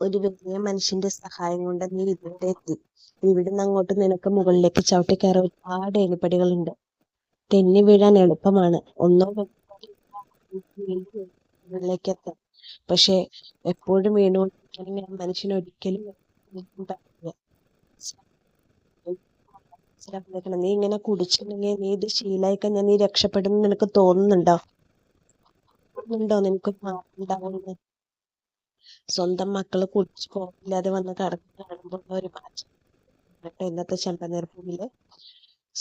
ഒരു വലിയ മനുഷ്യന്റെ സഹായം കൊണ്ട് നീ ഇവിടെ എത്തി. ഇവിടുന്ന് അങ്ങോട്ട് നിനക്ക് മുകളിലേക്ക് ചവിട്ടി കയറാൻ ഒരുപാട് എലിപ്പടികളുണ്ട്. തെന്നി വീഴാൻ എളുപ്പമാണ്. ഒന്നോ മുകളിലേക്ക് എത്താം. പക്ഷെ എപ്പോഴും വീണുകൊണ്ടിരിക്കുന്ന മനുഷ്യന് ഒരിക്കലും പറ്റില്ല. മനസ്സിലാക്കണം. നീ ഇങ്ങനെ കുടിച്ചിട്ടുണ്ടെങ്കിൽ നീ ഇത് ശീലായി കഴിഞ്ഞാൽ നീ രക്ഷപ്പെടും നിനക്ക് തോന്നുന്നുണ്ടോ? നിനക്ക് ഉണ്ടാവുന്നത് സ്വന്തം മക്കള് കുടിച്ചു പോകില്ലാതെ വന്ന് കിടന്ന് കാണുമ്പോൾ ഒരു മാറ്റം. ഇന്നത്തെ ചെമ്പനീർപ്പൂവില്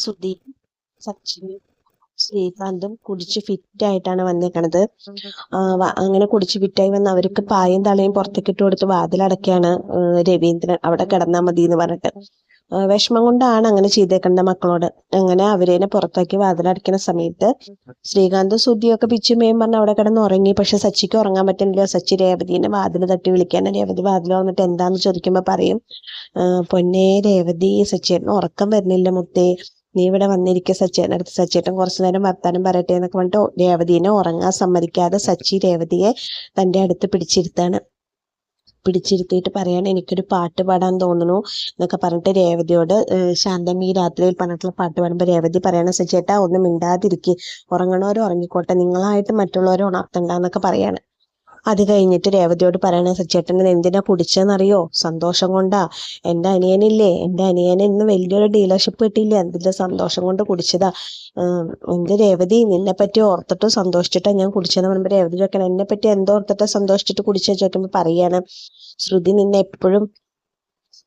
സുധീയും സച്ചിനും ശ്രീകാന്തും കുടിച്ച് ഫിറ്റ് ആയിട്ടാണ് വന്നേക്കണത്. അങ്ങനെ കുടിച്ച് ഫിറ്റായി വന്ന് അവർക്ക് പായും തളയും പുറത്തേക്ക് ഇട്ട് കൊടുത്ത് വാതിലടക്കാണ് രവീന്ദ്രൻ. അവിടെ കിടന്നാ മതി എന്ന് പറഞ്ഞിട്ട് വിഷമം കൊണ്ടാണ് അങ്ങനെ ചെയ്തേക്കണ്ട മക്കളോട്. അങ്ങനെ അവരേനെ പുറത്താക്കി വാതിലടക്കുന്ന സമയത്ത് ശ്രീകാന്തും സുധിയൊക്കെ പിച്ചുമേയും പറഞ്ഞ് അവിടെ കിടന്ന് ഉറങ്ങി. പക്ഷെ സച്ചിക്ക് ഉറങ്ങാൻ പറ്റുന്നില്ല. സച്ചി രേവതിനെ വാതിൽ തട്ടി വിളിക്കാൻ. രേവതി വാതിൽ വന്നിട്ട് എന്താന്ന് ചോദിക്കുമ്പോ പറയും, പൊന്നേ രേവതി, സച്ചിയേട്ടന് ഉറക്കം വരുന്നില്ല മുത്തേ, നീ ഇവിടെ വന്നിരിക്കുക സച്ചേട്ടൻ്റെ അടുത്ത്, സച്ചേട്ടൻ കുറച്ചു നേരം വർത്താനം പറയട്ടെ എന്നൊക്കെ പറഞ്ഞിട്ട് രേവതിനെ ഉറങ്ങാൻ സമ്മതിക്കാതെ സച്ചി രേവതിയെ തന്റെ അടുത്ത് പിടിച്ചിരുത്തിയിട്ട് പറയാണ്, എനിക്കൊരു പാട്ട് പാടാൻ തോന്നുന്നു എന്നൊക്കെ പറഞ്ഞിട്ട് രേവതിയോട് ശാന്തം ഈ രാത്രിയിൽ പറഞ്ഞിട്ടുള്ള പാട്ട് പാടുമ്പോൾ രേവതി പറയണ, സച്ചേട്ടാ ഒന്നും മിണ്ടാതിരിക്കുക, ഉറങ്ങണവരും ഉറങ്ങിക്കോട്ടെ, നിങ്ങളായിട്ട് മറ്റുള്ളവരെ ഉണർത്തണ്ടെന്നൊക്കെ പറയാണ്. അത് കഴിഞ്ഞിട്ട് രേവതിയോട് പറയണ, സച്ചേട്ടൻ എന്തിനാ കുടിച്ചെന്നറിയോ? സന്തോഷം കൊണ്ടാ. എൻ്റെ അനിയന് ഇന്ന് വലിയൊരു ഡീലർഷിപ്പ് കിട്ടിയില്ലേ, അതിന്റെ സന്തോഷം കൊണ്ട് കുടിച്ചതാ. എന്ത് രേവതി, നിന്നെ പറ്റി ഓർത്തിട്ട് സന്തോഷിച്ചിട്ടാ ഞാൻ കുടിച്ചെന്ന് പറയുമ്പോ രേവതി ചോദിക്കണം, എന്നെ പറ്റി എന്തോർത്തിട്ടാ സന്തോഷിച്ചിട്ട് കുടിച്ചെന്ന് ചോദിക്കുമ്പോ പറയാണ്, ശ്രുതി നിന്നെ എപ്പോഴും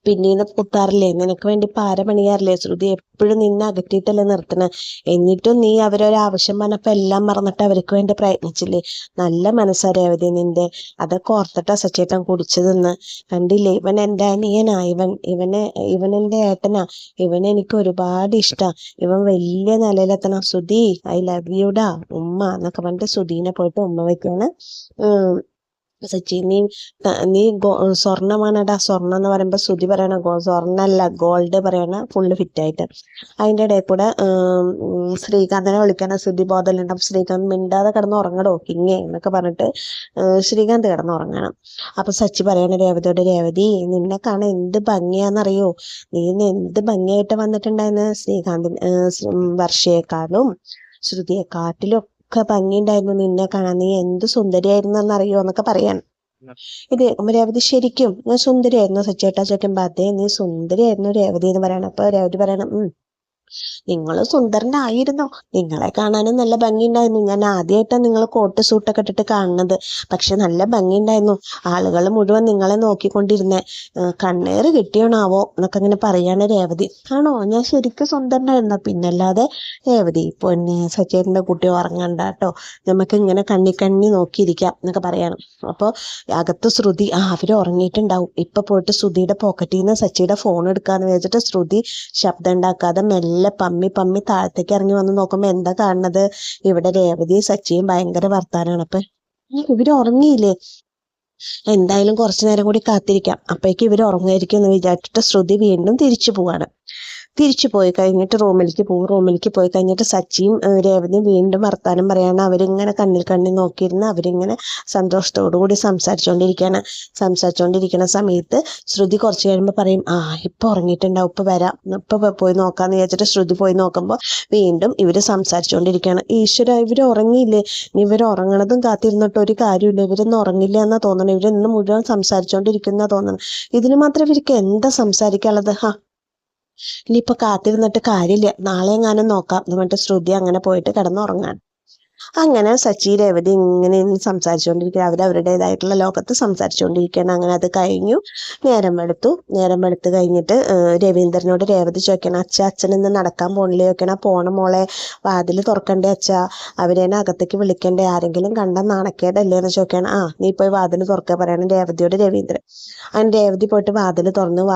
പിന്നീട് കുത്താറില്ലേ, നിനക്ക് വേണ്ടി പാര പണിയാറില്ലേ, ശ്രുതി എപ്പോഴും നിന്നെ അകറ്റിയിട്ടല്ലേ നിർത്തണ, എന്നിട്ടും നീ അവരൊരാവശ്യം പറഞ്ഞപ്പോ എല്ലാം മറന്നിട്ട് അവർക്ക് വേണ്ടി പ്രയത്നിച്ചില്ലേ. നല്ല മനസ്സാ രേവതി നിന്റെ. അതൊക്കെ ഓർത്തിട്ടാ സച്ചേട്ടൻ കുടിച്ചതെന്ന്. കണ്ടില്ലേ, ഇവൻ എൻ്റെ അനിയനാ, ഇവൻ എൻ്റെ ഏട്ടനാ, എനിക്ക് ഒരുപാട് ഇഷ്ടാ, ഇവൻ വലിയ നിലയിലെത്തണം, സുധി ഐ ലവ് യുടാ ഉമ്മ എന്നൊക്കെ പറഞ്ഞിട്ട് സുധീനെ പോയിട്ട് ഉമ്മ വയ്ക്കാണ്. സച്ചി, നീ സ്വർണ്ണമാണടാ, സ്വർണ്ണം എന്ന് പറയുമ്പോ ശ്രുതി പറയണ സ്വർണ്ണല്ല ഗോൾഡ് പറയണ ഫുള്ള് ഫിറ്റായിട്ട്. അതിൻ്റെ ഇടയിൽ കൂടെ ശ്രീകാന്തിനെ വിളിക്കാന ശ്രുതി ബോധലുണ്ടാവും. ശ്രീകാന്ത് മിണ്ടാതെ കിടന്ന് ഉറങ്ങടോ കിങ്ങേ എന്നൊക്കെ പറഞ്ഞിട്ട് ശ്രീകാന്ത് കിടന്ന് ഉറങ്ങണം. അപ്പൊ സച്ചി പറയണ രേവതിയോട്, രേവതി നിന്നെ കാണാൻ എന്ത് ഭംഗിയാന്നറിയോ, നീ എന്ത് ഭംഗിയായിട്ട് വന്നിട്ടുണ്ടായിരുന്നു, വർഷയെക്കാളും ശ്രുതിയെക്കാട്ടിലും ഒക്കെ ഭംഗിയുണ്ടായിരുന്നു നിന്നെ കാണാൻ, നീ എന്ത് സുന്ദരിയായിരുന്നു എന്നറിയോ എന്നൊക്കെ പറയാൻ. ഇത് രേവതി, ശരിക്കും ഞാൻ സുന്ദരിയായിരുന്നു സച്ചേട്ടാ ചോദിക്കുമ്പോ, അതെ നീ സുന്ദരിയായിരുന്നു രേവതി എന്ന് പറയണം. അപ്പൊ രേവതി പറയണം, നിങ്ങൾ സുന്ദരനായിരുന്നു, നിങ്ങളെ കാണാനും നല്ല ഭംഗിയുണ്ടായിരുന്നു, ഞാൻ ആദ്യമായിട്ടാണ് നിങ്ങൾ കോട്ട് സൂട്ടൊക്കെ ഇട്ടിട്ട് കാണുന്നത്, പക്ഷെ നല്ല ഭംഗിയുണ്ടായിരുന്നു, ആളുകൾ മുഴുവൻ നിങ്ങളെ നോക്കിക്കൊണ്ടിരുന്നേ, കണ്ണേറ് കിട്ടിയോണാവോ എന്നൊക്കെ അങ്ങനെ പറയാണ് രേവതി. ആണോ, ഞാൻ ശരിക്കും സുന്ദരനായിരുന്നു. പിന്നല്ലാതെ രേവതി, പൊന്നെ സച്ചേട്ടൻ്റെ കുട്ടി ഉറങ്ങണ്ട കേട്ടോ, നമുക്ക് ഇങ്ങനെ കണ്ണി നോക്കിയിരിക്കാം എന്നൊക്കെ പറയണം. അപ്പോൾ അകത്ത് ശ്രുതി, അവര് ഉറങ്ങിയിട്ടുണ്ടാവും, ഇപ്പൊ പോയിട്ട് ശ്രുതിയുടെ പോക്കറ്റിൽ നിന്ന് സച്ചിയുടെ ഫോൺ എടുക്കാന്ന് വെച്ചിട്ട് ശ്രുതി ശബ്ദം ഉണ്ടാക്കാതെ മെല്ലെ പമ്മി താഴത്തേക്ക് ഇറങ്ങി വന്ന് നോക്കുമ്പോ എന്താ കാണുന്നത്, ഇവിടെ രേവതിയും സച്ചിയും ഭയങ്കര വർത്താനാണ്. അപ്പൊ ഇവര് ഉറങ്ങിയില്ലേ, എന്തായാലും കുറച്ചു നേരം കൂടി കാത്തിരിക്കാം, അപ്പോഴേക്ക് ഇവർ ഉറങ്ങുമായിരിക്കും എന്ന് വിചാരിച്ചിട്ട് ശ്രുതി വീണ്ടും തിരിച്ചു പോയി കഴിഞ്ഞിട്ട് റൂമിലേക്ക് പോയി കഴിഞ്ഞിട്ട് സച്ചിയും രേവതിയും വീണ്ടും വർത്താനം പറയാണ്. അവരിങ്ങനെ കണ്ണിൽ നോക്കിയിരുന്ന് അവരിങ്ങനെ സന്തോഷത്തോടു കൂടി സംസാരിച്ചുകൊണ്ടിരിക്കുന്ന സമയത്ത് ശ്രുതി കുറച്ച് കഴിയുമ്പോൾ പറയും, ഇപ്പൊ ഉറങ്ങിയിട്ടുണ്ടാവും, ഇപ്പൊ വരാം, ഇപ്പൊ പോയി നോക്കാന്ന് വിചാരിച്ചിട്ട് ശ്രുതി പോയി നോക്കുമ്പോൾ വീണ്ടും ഇവര് സംസാരിച്ചുകൊണ്ടിരിക്കുകയാണ്. ഈശ്വര, ഇവര് ഉറങ്ങിയില്ലേ, ഇവർ ഉറങ്ങണതും കാത്തിരുന്നിട്ട് ഒരു കാര്യമില്ല, ഇവരൊന്നും ഉറങ്ങില്ല എന്നാ തോന്നണം, ഇവരിന്ന് മുഴുവൻ സംസാരിച്ചുകൊണ്ടിരിക്കുന്ന തോന്നണം, ഇതിന് മാത്രം ഇവർക്ക് എന്താ സംസാരിക്കാനുള്ളത്, ഇനിയിപ്പൊ കാത്തിരുന്നിട്ട് കാര്യമില്ല, നാളെ എങ്ങാനും നോക്കാം എന്ന് പറഞ്ഞിട്ട് ശ്രുതി അങ്ങനെ പോയിട്ട് കിടന്നുറങ്ങാൻ. അങ്ങനെ സച്ചി രേവതി ഇങ്ങനെ സംസാരിച്ചുകൊണ്ടിരിക്കുക, അവരവരുടേതായിട്ടുള്ള ലോകത്ത് സംസാരിച്ചുകൊണ്ടിരിക്കുകയാണ്. അങ്ങനെ അത് കഴിഞ്ഞു, നേരം വെളുത്ത് കഴിഞ്ഞിട്ട് രവീന്ദ്രനോട് രേവതി ചോദിക്കണം, അച്ഛൻ ഇന്ന് നടക്കാൻ പോണില്ലേ ചോദിക്കണം. പോണ മോളെ, വാതിൽ തുറക്കണ്ടേ അച്ഛ, അവരേനെ അകത്തേക്ക് വിളിക്കണ്ടേ, ആരെങ്കിലും കണ്ട നാണക്കേടല്ലേ എന്ന് ചോദിക്കണം. നീ പോയി വാതിൽ തുറക്കുക പറയണം രേവതിയോട് രവീന്ദ്രൻ. അങ്ങനെ രേവതി പോയിട്ട് വാതിൽ തുറന്ന്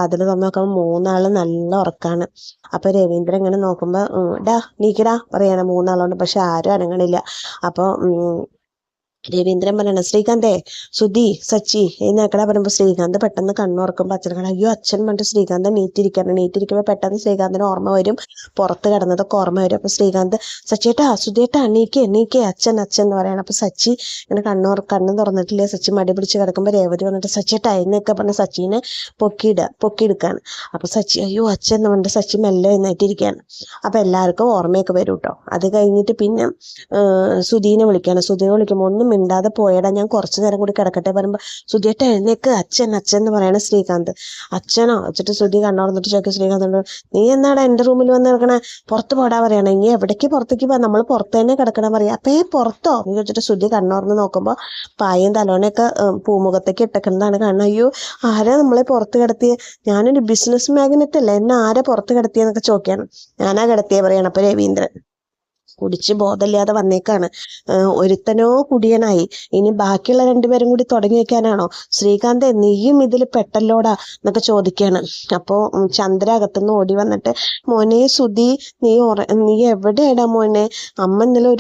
നോക്കുമ്പോൾ മൂന്നാള് നല്ല ഉറക്കാണ്. അപ്പൊ രവീന്ദ്രൻ ഇങ്ങനെ നോക്കുമ്പോ, നീക്കടാ പറയണം മൂന്നാളോണ്ട്, പക്ഷെ ആരും അനങ്ങണില്ല. അപ്പൊ രവീന്ദ്രൻ പറയണ ശ്രീകാന്തേ സുധി സച്ചി എന്നേക്കട പറയുമ്പോ ശ്രീകാന്ത് പെട്ടെന്ന് കണ്ണുറക്കുമ്പോ അച്ഛനെ അയ്യോ അച്ഛൻ പറഞ്ഞിട്ട് ശ്രീകാന്ത് നീറ്റിരിക്കുമ്പോ പെട്ടെന്ന് ശ്രീകാന്തിന് ഓർമ്മ വരും, പുറത്ത് കിടന്നതൊക്കെ ഓർമ്മ വരും. അപ്പൊ ശ്രീകാന്ത് സച്ചിയേട്ടാ സുധിയേട്ടാ എണീക്കേ അച്ഛൻ എന്ന് പറയണം. അപ്പൊ സച്ചി ഇങ്ങനെ കണ്ണ് തുറന്നിട്ടില്ല. സച്ചി മടി പിടിച്ച് കിടക്കുമ്പോ രേവതി വന്നിട്ട് സച്ചിയേട്ടാ എന്നൊക്കെ പറഞ്ഞ സച്ചിനെ പൊക്കിയെടുക്കാണ്. അപ്പൊ സച്ചി അയ്യോ അച്ഛൻ എന്ന് പറഞ്ഞിട്ട് സച്ചി മെല്ലെ എഴുന്നേറ്റിരിക്കുകയാണ്. അപ്പൊ എല്ലാവർക്കും ഓർമ്മയൊക്കെ വരും കേട്ടോ. അത് കഴിഞ്ഞിട്ട് പിന്നെ സുധീനെ വിളിക്കുമ്പോൾ ഒന്നും മിണ്ടാതെ പോയടാ, ഞാൻ കുറച്ചു നേരം കൂടി കിടക്കട്ടെ പറയുമ്പോ സുധിയേട്ട എഴുന്നേക്ക് അച്ഛൻ എന്ന് പറയണ ശ്രീകാന്ത്. അച്ഛനോ വെച്ചിട്ട് സുധി കണ്ണോർന്നിട്ട് ചോദിക്കും ശ്രീകാന്ത് നീ എന്നാടാ എന്റെ റൂമിൽ വന്ന് കിടക്കണേ, പുറത്ത് പോടാ പറയണേ, ഇനി എവിടേക്ക് പുറത്തേക്ക് പോവാ, നമ്മൾ പുറത്ത് തന്നെ കിടക്കണം പറയാ. അപ്പേ പുറത്തോ എന്ന് ചോദിച്ചിട്ട് സുധി കണ്ണോർന്ന് നോക്കുമ്പോ പായും തലോണയൊക്കെ പൂമുഖത്തേക്ക് ഇട്ടക്കുന്നതാണ് കാണുന്നത്. അയ്യോ ആരാ നമ്മളെ പുറത്ത് കിടത്തിയ, ഞാനൊരു ബിസിനസ് മാഗ്നറ്റ് അല്ലേ, എന്നെ ആരാ പുറത്ത് കിടത്തിയെന്നൊക്കെ ചോദിക്കാണ്. ഞാനാ കിടത്തിയ പറയണം. അപ്പൊ രവീന്ദ്രൻ കുടിച്ച് ബോധമില്ലാതെ വന്നേക്കാണ്. ഒരുത്തനോ കുടിയനായി, ഇനി ബാക്കിയുള്ള രണ്ടുപേരും കൂടി തുടങ്ങി വെക്കാനാണോ? ശ്രീകാന്ത് നീയും ഇതിൽ പെട്ടല്ലോടാ എന്നൊക്കെ ചോദിക്കാണ്. അപ്പോ ചന്ദ്ര അകത്തുനിന്ന് ഓടി വന്നിട്ട് മോനെ സുധി നീ എവിടെയാടാ മോനെ, അമ്മ ഇന്നലെ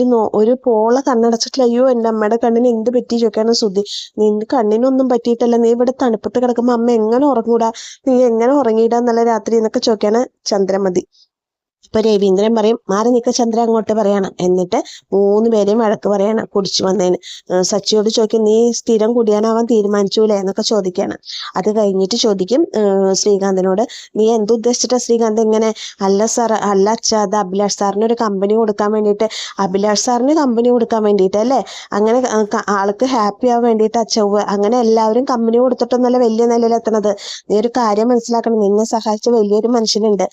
ഒരു പോള കണ്ണടച്ചിട്ടില്ല, അയ്യോ എൻ്റെ അമ്മയുടെ കണ്ണിന് എന്ത് പറ്റി ചോദിക്കാണ് സുധി. നിന്റെ കണ്ണിനൊന്നും പറ്റിയിട്ടല്ല, നീ ഇവിടെ തണുപ്പത്ത് കിടക്കുമ്പോ അമ്മ എങ്ങനെ ഉറങ്ങൂടാ, നീ എങ്ങനെ ഉറങ്ങിയിടാ എന്നല്ല രാത്രി എന്നൊക്കെ ചോദിക്കാണ് ചന്ദ്രമതി. ഇപ്പൊ രവീന്ദ്രൻ പറയും മാറി നിൽക്ക ചന്ദ്ര അങ്ങോട്ട് പറയാണ്. എന്നിട്ട് 3 പേരെയും വഴക്ക് പറയാണ് കുടിച്ചു വന്നതിന്. സച്ചിയോട് ചോദിക്കും നീ സ്ഥിരം കുടിയാനാവാൻ തീരുമാനിച്ചൂലേ എന്നൊക്കെ ചോദിക്കാണ്. അത് കഴിഞ്ഞിട്ട് ചോദിക്കും ശ്രീകാന്തിനോട് നീ എന്തുദ്ദേശിച്ചിട്ടാ ശ്രീകാന്ത് ഇങ്ങനെ, അല്ല അച്ഛാ അത് അഭിലാഷ് സാറിന് ഒരു കമ്പനി കൊടുക്കാൻ വേണ്ടിയിട്ട്, അഭിലാഷ് സാറിന് കമ്പനി കൊടുക്കാൻ വേണ്ടിയിട്ട് അല്ലേ, അങ്ങനെ ആൾക്ക് ഹാപ്പി ആവാൻ വേണ്ടിയിട്ട് അച്ഛവ്, അങ്ങനെ എല്ലാവരും കമ്പനി കൊടുത്തിട്ടൊന്നല്ല വലിയ നിലയിലെത്തണത്. നീ ഒരു കാര്യം മനസ്സിലാക്കണം, നിന്നെ സഹായിച്ച വലിയൊരു മനുഷ്യനുണ്ട്,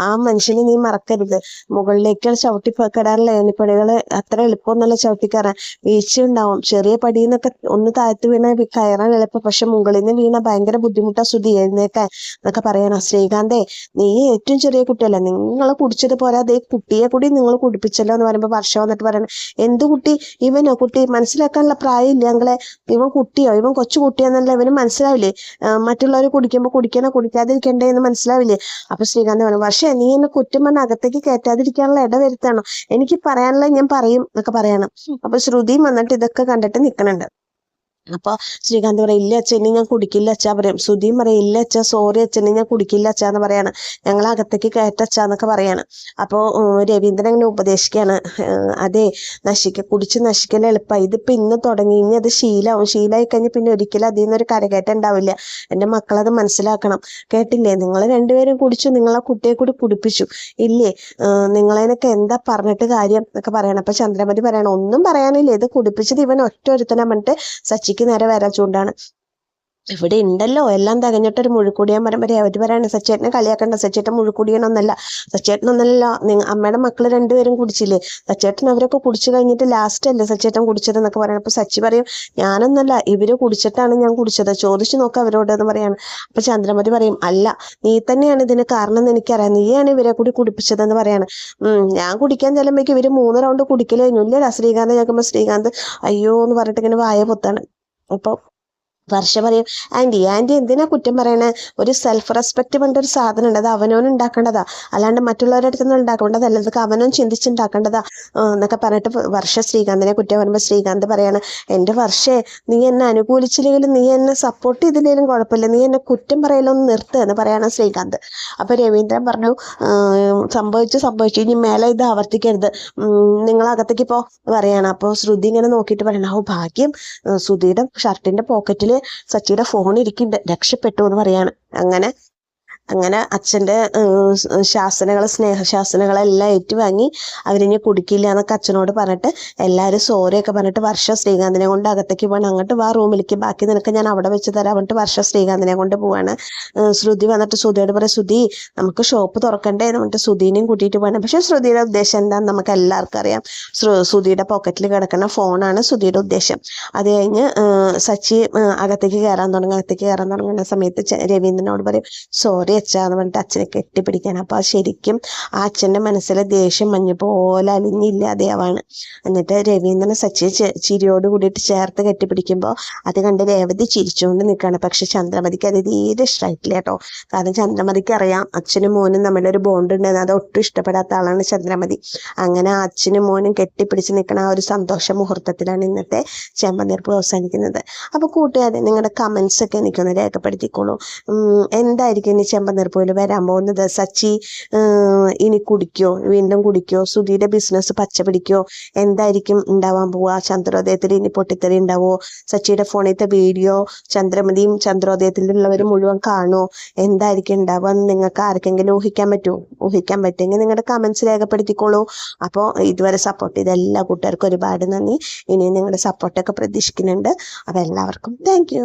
ആ മനുഷ്യനെ നീ മറക്കരുത്. മുകളിലേക്ക് ചവിട്ടിക്കിടാറില്ല ഏണിപ്പടികള്, അത്ര എളുപ്പമൊന്നുമല്ല ചവിട്ടിക്കയറാൻ, വീഴ്ചയുണ്ടാവും. ചെറിയ പടിന്നൊക്കെ ഒന്ന് താഴ്ത്തി വീണ കയറാൻ എളുപ്പം, പക്ഷെ മുകളിൽ നിന്ന് വീണ ഭയങ്കര ബുദ്ധിമുട്ടാ സുധി എഴുന്നേക്കാൻ എന്നൊക്കെ പറയണം. ശ്രീകാന്തേ നീ ഏറ്റവും ചെറിയ കുട്ടിയല്ല, നിങ്ങൾ കുടിച്ചത് പോരാ അതേ കുട്ടിയെ കൂടി നിങ്ങൾ കുടിപ്പിച്ചല്ലോ എന്ന് പറയുമ്പോ വർഷ വന്നിട്ട് പറയണം എന്ത് കുട്ടി, ഇവനോ കുട്ടി, മനസ്സിലാക്കാനുള്ള പ്രായമില്ല ഞങ്ങളെ, ഇവൻ കുട്ടിയോ, ഇവൻ കൊച്ചു കുട്ടിയെന്നല്ല ഇവന് മനസ്സിലാവില്ലേ, മറ്റുള്ളവർ കുടിക്കുമ്പോ കുടിക്കാതിരിക്കണ്ടേ എന്ന് മനസ്സിലാവില്ലേ. അപ്പൊ ശ്രീകാന്ത് പറഞ്ഞു പക്ഷേ നീ എന്നെ കുറ്റം പറഞ്ഞ അകത്തേക്ക് കയറ്റാതിരിക്കാനുള്ള ഇട വരുത്തണം, എനിക്ക് പറയാനുള്ള ഞാൻ പറയും എന്നൊക്കെ പറയണം. അപ്പൊ ശ്രുതിയും വന്നിട്ട് ഇതൊക്കെ കണ്ടിട്ട് നിൽക്കണുണ്ട്. അപ്പൊ ശ്രീകാന്ത് പറയും ഇല്ല അച്ഛ ഇനി ഞാൻ കുടിക്കില്ല അച്ഛാ പറയും. സുധിയും പറയും ഇല്ല അച്ഛാ സോറി അച്ഛൻ ഞാൻ കുടിക്കില്ല അച്ഛാന്ന് പറയാണ്, ഞങ്ങൾ അകത്തേക്ക് കയറ്റച്ചാന്നൊക്കെ പറയാണ്. അപ്പോ രവീന്ദ്രൻ അങ്ങനെ ഉപദേശിക്കാണ്, അതെ കുടിച്ച് നശിക്കൽ എളുപ്പമായി, ഇതിപ്പോ ഇന്ന് തുടങ്ങി, ഇനി അത് ശീലമായി കഴിഞ്ഞ് പിന്നെ ഒരിക്കലും അതിൽ നിന്നൊരു കരകയറ്റം ഉണ്ടാവില്ല. എൻ്റെ മക്കളത് മനസ്സിലാക്കണം, കേട്ടില്ലേ, നിങ്ങൾ രണ്ടുപേരും കുടിച്ചു, നിങ്ങളെ കുട്ടിയെ കൂടി കുടിപ്പിച്ചു ഇല്ലേ, നിങ്ങളതിനൊക്കെ എന്താ പറഞ്ഞിട്ട് കാര്യം എന്നൊക്കെ പറയണം. അപ്പൊ ചന്ദ്രമതി പറയണം ഒന്നും പറയാനില്ല, ഇത് കുടിപ്പിച്ചത് ഇവൻ ഒറ്റൊരുത്തനെ പറഞ്ഞിട്ട് സച്ചിക്ക് നേരെ വരാൻ ചൂണ്ടാണ്. ഇവിടെ ഉണ്ടല്ലോ എല്ലാം തികഞ്ഞിട്ടൊരു മുഴുക്കുടിയാൻ പറയുമ്പോൾ രേവതി പറയാണ് സച്ചേട്ടനെ കളിയാക്കണ്ട, സച്ചേട്ടൻ മുഴുക്കുടിയനൊന്നല്ല, സച്ചേട്ടനൊന്നല്ല അമ്മയുടെ മക്കള് രണ്ടുപേരും കുടിച്ചില്ലേ, സച്ചേട്ടൻ അവരൊക്കെ കുടിച്ചു കഴിഞ്ഞിട്ട് ലാസ്റ്റ് അല്ലേ സച്ചേട്ടൻ കുടിച്ചത് എന്നൊക്കെ പറയണം. അപ്പൊ സച്ചി പറയും ഞാനൊന്നല്ല, ഇവര് കുടിച്ചിട്ടാണ് ഞാൻ കുടിച്ചത്, ചോദിച്ചു നോക്കാം അവരോട് എന്ന് പറയാണ്. അപ്പൊ ചന്ദ്രമതി പറയും അല്ല നീ തന്നെയാണ് ഇതിന് കാരണം എന്ന് എനിക്കറിയാം, നീയാണ് ഇവരെ കൂടി കുടിപ്പിച്ചതെന്ന് പറയാണ്. ഞാൻ കുടിക്കാൻ ചെല്ലുമ്പോഴേക്ക് ഇവര് 3 റൗണ്ട് കുടിക്കൽ കഴിഞ്ഞു ഇല്ല ശ്രീകാന്ത് കേൾക്കുമ്പോൾ ശ്രീകാന്ത് അയ്യോ എന്ന് പറഞ്ഞിട്ട് ഇങ്ങനെ വായ പൊത്താണ്. അപ്പൊ വർഷ പറയും ആന്റി എന്തിനാ കുറ്റം പറയണേ, ഒരു സെൽഫ് റെസ്പെക്ട് പറഞ്ഞ ഒരു സാധനം ഉണ്ട്, അത് അവനോൻ ഉണ്ടാക്കേണ്ടതാ, അല്ലാണ്ട് മറ്റുള്ളവരുടെ അടുത്തൊന്നും ഉണ്ടാക്കേണ്ടതല്ല, അതൊക്കെ അവനോൻ ചിന്തിച്ചുണ്ടാക്കേണ്ടതാ എന്നൊക്കെ പറഞ്ഞിട്ട് വർഷ ശ്രീകാന്തിനെ കുറ്റം പറയുമ്പോൾ ശ്രീകാന്ത് പറയാണ് എൻ്റെ വർഷേ നീ എന്നെ അനുകൂലിച്ചില്ലെങ്കിലും നീ എന്നെ സപ്പോർട്ട് ചെയ്തില്ലെങ്കിലും കുഴപ്പമില്ല, നീ എന്നെ കുറ്റം പറയലൊന്ന് നിർത്ത് എന്ന് പറയാണ് ശ്രീകാന്ത്. അപ്പൊ രവീന്ദ്രൻ പറഞ്ഞു സംഭവിച്ചു ഇനി മേലെ ഇത് ആവർത്തിക്കരുത്, നിങ്ങൾ അകത്തേക്ക് പോ പറയാണ്. അപ്പോൾ ശ്രുതി ഇങ്ങനെ നോക്കിയിട്ട് പറയണം ഓ ഭാഗ്യം, ശ്രുതിയുടെ ഷർട്ടിന്റെ പോക്കറ്റിൽ സച്ചിയുടെ ഫോൺ ഇരിക്കുന്നുണ്ട്, രക്ഷപ്പെട്ടു എന്ന് പറയാണ്. അങ്ങനെ അച്ഛൻ്റെ സ്നേഹശാസനകളെല്ലാം ഏറ്റുവാങ്ങി അവരിനി കുടിക്കില്ല എന്നൊക്കെ അച്ഛനോട് പറഞ്ഞിട്ട് എല്ലാവരും സോറിയൊക്കെ പറഞ്ഞിട്ട് വർഷ ശ്രീകാന്തിനെ കൊണ്ട് അകത്തേക്ക് പോകണം. അങ്ങോട്ട് വാ റൂമിലേക്ക്, ബാക്കി നിനക്ക് ഞാൻ അവിടെ വെച്ച് തരാൻ പറഞ്ഞിട്ട് വർഷ ശ്രീകാന്തിനെ കൊണ്ട് പോവാണ്. ശ്രുതി വന്നിട്ട് ശ്രുതിയോട് പറയും ശ്രുതി നമുക്ക് ഷോപ്പ് തുറക്കണ്ടേ എന്ന് പറഞ്ഞിട്ട് ശ്രുതിനെയും കൂട്ടിയിട്ട് പോകണം. പക്ഷെ ശ്രുതിയുടെ ഉദ്ദേശം എന്താണെന്ന് നമുക്ക് എല്ലാവർക്കും അറിയാം, ശ്രുതിയുടെ പോക്കറ്റിൽ കിടക്കുന്ന ഫോണാണ് ശ്രുതിയുടെ ഉദ്ദേശം. അത് കഴിഞ്ഞ് സച്ചി അകത്തേക്ക് കയറാൻ തുടങ്ങുന്ന സമയത്ത് രവീന്ദ്രനോട് പറയും സോറി അച്ഛാന്ന് പറഞ്ഞിട്ട് അച്ഛനെ കെട്ടിപ്പിടിക്കാൻ. അപ്പോൾ ശരിക്കും ആ അച്ഛൻ്റെ മനസ്സിലെ ദേഷ്യം മഞ്ഞ് പോലെ അലിഞ്ഞില്ലാതെയാവാണ്. എന്നിട്ട് രവീന്ദ്രൻ സച്ചിയെ ചിരിയോട് കൂടിയിട്ട് ചേർത്ത് കെട്ടിപ്പിടിക്കുമ്പോൾ അത് കണ്ട് രേവതി ചിരിച്ചുകൊണ്ട് നിൽക്കുകയാണ്. പക്ഷെ ചന്ദ്രമതിക്ക് അത് തീരെ ഇഷ്ടമായിട്ടില്ല കേട്ടോ. കാരണം ചന്ദ്രമതിക്ക് അറിയാം അച്ഛനും മോനും തമ്മിലൊരു ബോണ്ട് ഉണ്ടെന്ന്. അത് ഒട്ടും ഇഷ്ടപ്പെടാത്ത ആളാണ് ചന്ദ്രമതി. അങ്ങനെ അച്ഛനും മോനും കെട്ടിപ്പിടിച്ച് നിൽക്കണ ആ ഒരു സന്തോഷ മുഹൂർത്തത്തിലാണ് ഇന്നത്തെ ചെമ്പനീർപ്പ് അവസാനിക്കുന്നത്. അപ്പോൾ കൂട്ടുകാരെ, നിങ്ങളുടെ കമൻസ് ഒക്കെ എനിക്കൊന്ന് രേഖപ്പെടുത്തിക്കോളൂ. എന്തായിരിക്കും ഇനി ചെമ്പനീർപ്പൂവിൽ വരാൻ പോകുന്നത്? സച്ചി ഇനി കുടിക്കോ, വീണ്ടും കുടിക്കോ? സുധിയുടെ ബിസിനസ് പച്ച പിടിക്കോ? എന്തായിരിക്കും ഉണ്ടാവാൻ പോവുക? ചന്ദ്രോദയത്തിൽ ഇനി പൊട്ടിത്തെറി ഉണ്ടാവോ? സച്ചിയുടെ ഫോണിലത്തെ വീഡിയോ ചന്ദ്രമതിയും ചന്ദ്രോദയത്തിലുള്ളവർ മുഴുവൻ കാണുമോ? എന്തായിരിക്കും ഉണ്ടാവുക എന്ന് നിങ്ങൾക്ക് ആർക്കെങ്കിലും ഊഹിക്കാൻ പറ്റുമോ? ഊഹിക്കാൻ പറ്റുമെങ്കിൽ നിങ്ങളുടെ കമൻസ് രേഖപ്പെടുത്തിക്കോളൂ. അപ്പോൾ ഇതുവരെ സപ്പോർട്ട് ചെയ്ത എല്ലാ കൂട്ടുകാർക്കും ഒരുപാട് നന്ദി. ഇനി നിങ്ങളുടെ സപ്പോർട്ടൊക്കെ പ്രതീക്ഷിക്കുന്നുണ്ട്. അപ്പോൾ എല്ലാവർക്കും താങ്ക് യു.